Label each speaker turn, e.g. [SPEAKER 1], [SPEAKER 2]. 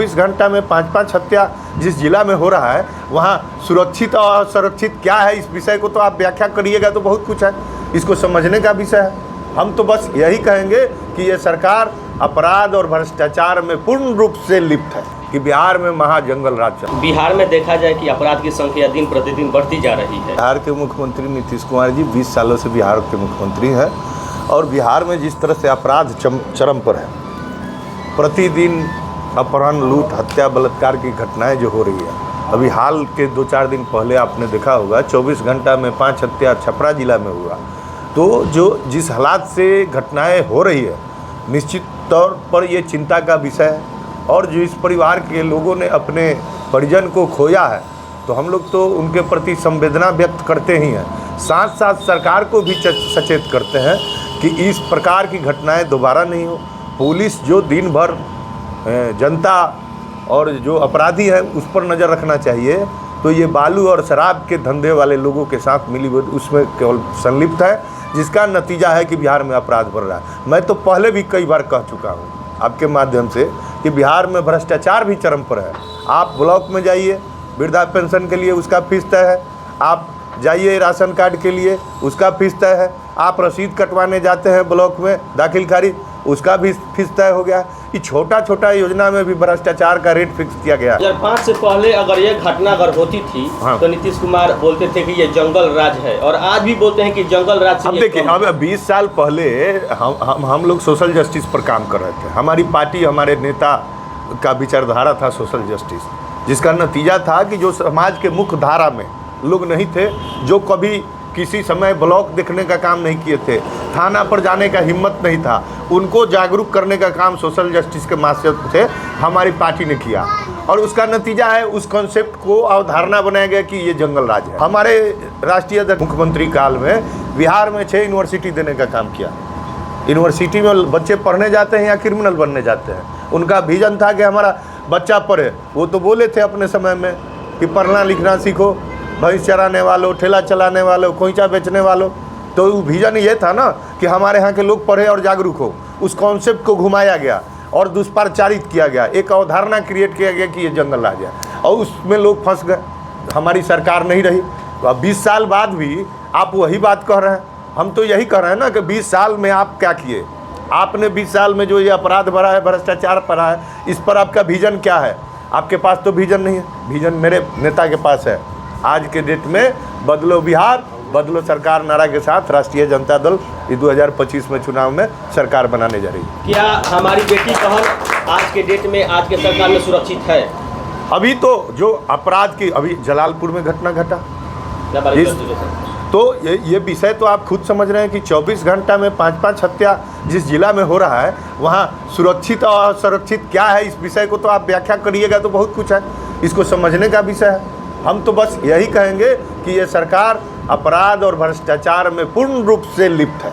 [SPEAKER 1] 24 घंटा में 5-5 हत्या जिस जिला में हो रहा है, वहाँ सुरक्षित और असुरक्षित क्या है, इस विषय को तो आप व्याख्या करिएगा तो बहुत कुछ है, इसको समझने का विषय है। हम तो बस यही कहेंगे कि ये सरकार अपराध और भ्रष्टाचार में पूर्ण रूप से लिप्त है, कि बिहार में महाजंगल राज चल रहा है।
[SPEAKER 2] बिहार में देखा जाए कि अपराध की संख्या दिन प्रतिदिन बढ़ती जा रही है।
[SPEAKER 1] बिहार के मुख्यमंत्री नीतीश कुमार जी 20 सालों से बिहार के मुख्यमंत्री हैं, और बिहार में जिस तरह से अपराध चरम पर है, प्रतिदिन अपहरण, लूट, हत्या, बलात्कार की घटनाएं जो हो रही है। अभी हाल के 2-4 दिन पहले आपने देखा होगा 24 घंटा में 5 हत्या छपरा जिला में हुआ। तो जो जिस हालात से घटनाएं हो रही है, निश्चित तौर पर ये चिंता का विषय है। और जो इस परिवार के लोगों ने अपने परिजन को खोया है, तो हम लोग तो उनके प्रति संवेदना व्यक्त करते ही हैं, साथ साथ सरकार को भी सचेत करते हैं कि इस प्रकार की घटनाएं दोबारा नहीं हो। पुलिस जो दिन भर जनता और जो अपराधी हैं उस पर नज़र रखना चाहिए, तो ये बालू और शराब के धंधे वाले लोगों के साथ मिली उसमें केवल संलिप्त है, जिसका नतीजा है कि बिहार में अपराध बढ़ रहा है। मैं तो पहले भी कई बार कह चुका हूँ आपके माध्यम से कि बिहार में भ्रष्टाचार भी चरम पर है। आप ब्लॉक में जाइए, वृद्धा पेंशन के लिए उसका फीस तय है, आप जाइए राशन कार्ड के लिए उसका फीस तय है, आप रसीद कटवाने जाते हैं ब्लॉक में दाखिल खारिज, उसका भी फीस तय हो गया। ये छोटा छोटा योजना में भी भ्रष्टाचार का रेट फिक्स किया गया।
[SPEAKER 2] 2005 से पहले अगर ये घटना अगर होती थी तो नीतीश कुमार बोलते थे कि ये जंगल राज है, और आज भी बोलते हैं कि जंगल राज से।
[SPEAKER 1] अब देखिए, अब 20 साल पहले हम लोग सोशल जस्टिस पर काम कर रहे थे। हमारी पार्टी, हमारे नेता का विचारधारा था सोशल जस्टिस, जिसका नतीजा था कि जो समाज के मुख्य धारा में लोग नहीं थे, जो कभी किसी समय ब्लॉक देखने का काम नहीं किए थे, थाना पर जाने का हिम्मत नहीं था, उनको जागरूक करने का काम सोशल जस्टिस के माध्यम से हमारी पार्टी ने किया। और उसका नतीजा है, उस कॉन्सेप्ट को अवधारणा बनाया गया कि ये जंगल राज है। हमारे राष्ट्रीय मुख्यमंत्री काल में बिहार में 6 यूनिवर्सिटी देने का काम किया। यूनिवर्सिटी में बच्चे पढ़ने जाते हैं या क्रिमिनल बनने जाते हैं, उनका विजन था कि हमारा बच्चा पढ़े। वो तो बोले थे अपने समय में कि पढ़ना लिखना सीखो, भैंस चराने वालों, ठेला चलाने वालों, खोइंचा बेचने वालों। तो विजन ये था ना कि हमारे यहाँ के लोग पढ़े और जागरूक हो। उस कॉन्सेप्ट को घुमाया गया और दुष्प्रचारित किया गया, एक अवधारणा क्रिएट किया गया कि ये जंगल राज है, और उसमें लोग फंस गए। हमारी सरकार नहीं रही, तो अब 20 साल बाद भी आप वही बात कह रहे हैं। हम तो यही कह रहे हैं ना कि 20 साल में आप क्या किए। आपने 20 साल में जो ये अपराध बढ़ा है, भ्रष्टाचार बढ़ा है, इस पर आपका विजन क्या है? आपके पास तो विजन नहीं है। विजन मेरे नेता के पास है। आज के डेट में बदलो बिहार, बदलो सरकार नारा के साथ राष्ट्रीय जनता दल 2025 में चुनाव में सरकार बनाने जा रही है।
[SPEAKER 2] क्या हमारी बेटी बहन आज के डेट में, आज के सरकार में सुरक्षित है?
[SPEAKER 1] अभी तो जो अपराध की, अभी जलालपुर में घटना घटा, तो ये विषय तो आप खुद समझ रहे हैं कि 24 घंटा में 5-5 हत्या जिस जिला में हो रहा है, वहाँ सुरक्षित और असुरक्षित क्या है, इस विषय को तो आप व्याख्या करिएगा तो बहुत कुछ है, इसको समझने का विषय है। हम तो बस यही कहेंगे कि ये सरकार अपराध और भ्रष्टाचार में पूर्ण रूप से लिप्त है।